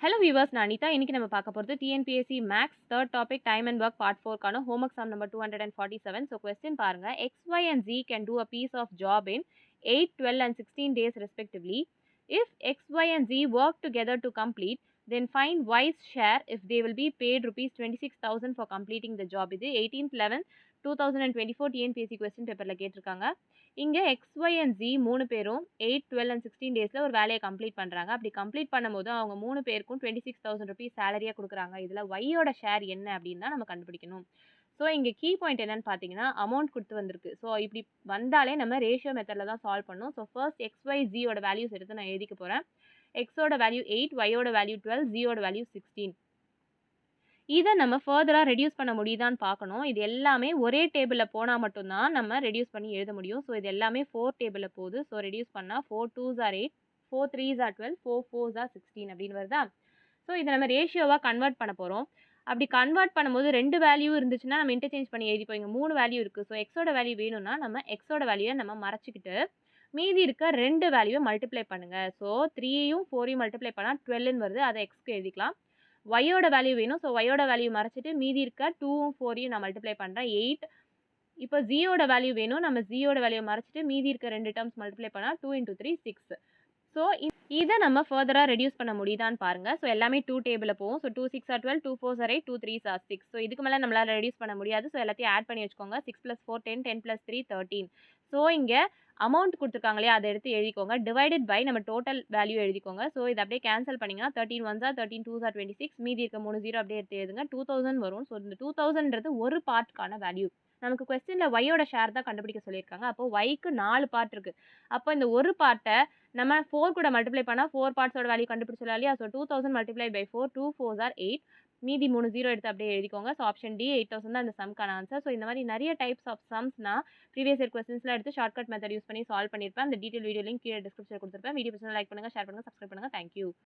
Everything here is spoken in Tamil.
ஹலோ வியூவர்ஸ், நான் அனிதா. இன்னைக்கு நம்ம பார்க்க போகிறது TNPSC maths third topic time and work part 4க்கான homework sum number 247. So question பாருங்க. X Y and G can do a piece of job in 8, 12 and 16 days respectively. If x, y and z work together to complete, then find y's share if they will be paid rupees 26,000 for completing the job. இது 18/11/2024 டிஎன்பிஎஸ்சி கொஸ்டின் பேப்பரில் கேட்டிருக்காங்க. இங்கே எக்ஸ் ஒய் அண்ட் ஜி 3 பேரும் 8, 12 and 16 டேஸில் ஒரு வேலையை கம்ப்ளீட் பண்ணுறாங்க. அப்படி கம்ப்ளீட் பண்ணும்போது அவங்க 3 பேருக்கும் 26,000 ருபீஸ் சேலரியாக கொடுக்குறாங்க. இதில் ஒய்யோட ஷேர் என்ன அப்படின்னு தான் நம்ம கண்டுபிடிக்கணும். ஸோ இங்கே கீ பாயிண்ட் என்னன்னு பார்த்தீங்கன்னா, அமௌண்ட் கொடுத்து வந்திருக்கு. ஸோ இப்படி வந்தாலே நம்ம ரேஷியோ மெத்தடில் தான் சால்வ் பண்ணணும். ஸோ ஃபர்ஸ்ட் எக்ஸ் ஒய் ஜியோட வேல்யூஸ் எடுத்து நான் எழுதிக்க போகிறேன். எக்ஸோட வேல்யூ 8, ஒய்யோட வேல்யூ 12, ஜியோட வேல்யூ 16. இதை நம்ம ஃபர்தராக ரெடியூஸ் பண்ண முடியுதான்னு பார்க்கணும். இது எல்லாமே ஒரே டேபிளில் போனால் மட்டும்தான் நம்ம ரெடியூஸ் பண்ணி எழுத முடியும். ஸோ இது எல்லாமே 4 டேபிளில் போகுது. ஸோ ரெடியூஸ் பண்ணால் 4 2s are 8, 4 3s are 12, 4 4s are 16 அப்படின்னு வருதா. ஸோ இதை நம்ம ரேஷியோவாக கன்வெர்ட் பண்ண போகிறோம். அப்படி கன்வெர்ட் பண்ணும்போது 2 வேல்யூ இருந்துச்சுன்னா நம்ம இன்டர்சேஞ்ச் பண்ணி எழுதிப்போம். இங்கே 3 வேல்யூ இருக்குது. ஸோ எக்ஸோட வேல்யூ வேணும்னா நம்ம எக்ஸோட வேல்யூவை நம்ம மறைச்சிக்கிட்டு மீதி இருக்க 2 வேல்யூவை மல்டிப்ளை பண்ணுங்கள். ஸோ 3யும் 4யும் மல்டிப்ளை பண்ணால் 12ன்னு வருது. அதை எக்ஸ்க்கு எழுதிக்கலாம். ஒய்யோட வேல்யூ வேணும். ஸோ ஒய்யோட வேல்யூ மறைச்சிட்டு மீதி இருக்க 2ம் 4யும் நான் மல்டிப்ளை பண்ணுறேன். 8. இப்போ ஜியோட வேல்யூ வேணும். நம்ம ஜியோட வேல்யூ மறைச்சிட்டு மீதி இருக்க 2 டேர்ம்ஸ் மல்டிப்ளை பண்ணால் 2 × 3 6. ஸோ இதை நம்ம ஃபர்தராக ரெடியூஸ் பண்ண முடியுதான்னு பாருங்கள். ஸோ எல்லாமே 2 டேபிளில் போகும். So 2 6 are 12, 2 4s are 8, 2 3s are 6. So இதுக்கு மேலே நம்மளால் ரெடியூஸ் பண்ண முடியாது. ஸோ எல்லாத்தையும் ஆட் பண்ணி வச்சுக்கோங்க. 6 + 4 10, 10 + 3 13. ஸோ இங்கே அமௌண்ட் கொடுத்துருக்காங்க இல்லையா, அதை எடுத்து எழுதிக்கோங்க. டிவைடட் பை நம்ம டோட்டல் வேல்யூ எழுதிக்கோங்க. ஸோ இதை அப்படியே கேன்சல் பண்ணிங்கன்னா 13 1s are 13, 2s are 26. மீதி இருக்க 3 0 அப்படியே எடுத்து எழுதுங்க. 2000 வரும். ஸோ இந்த 2000ன்றது ஒரு பார்ட்டுக்கான வேல்யூ. நமக்கு கொஸ்டினில் ஒய்யோட ஷேர் தான் கண்டுபிடிக்க சொல்லியிருக்காங்க. அப்போ ஒய்க்கு 4 பார்ட் இருக்குது. அப்போ இந்த ஒரு பார்ட்டை நம்ம 4 கூட மல்டிப்ளை பண்ணால் 4 பார்ட்ஸோட வேல்யூ கண்டுபிடிச்சலாம் இல்லையா. So 2000 multiplied by 4, 2 4s are 8. மீதி 3 0 எடுத்து அப்படியே எழுதிக்கோங்க. ஸோ ஆப்ஷன் டி 8000 தான் இந்த சம்க்கான ஆன்சர். ஸோ இந்த மாதிரி நிறைய டைப்ஸ் ஆஃப் சம்ஸ்னா ப்ரீவியஸ் இயர் கொஸ்டின்ஸ்லாம் எடுத்து ஷார்ட்கட் மெத்தட் யூஸ் பண்ணி சால்வ் பண்ணியிருப்பேன். அந்த டீட்டெயில் வீடியோ லிங்க் கீழே டிஸ்கிரிப்ஷனில் கொடுத்துருப்பேன். வீடியோ பிடிச்சா லைக் பண்ணுங்கள், ஷேர் பண்ணுங்கள், சப்ஸ்கிரைப் பண்ணுங்கள். தேங்க்யூ.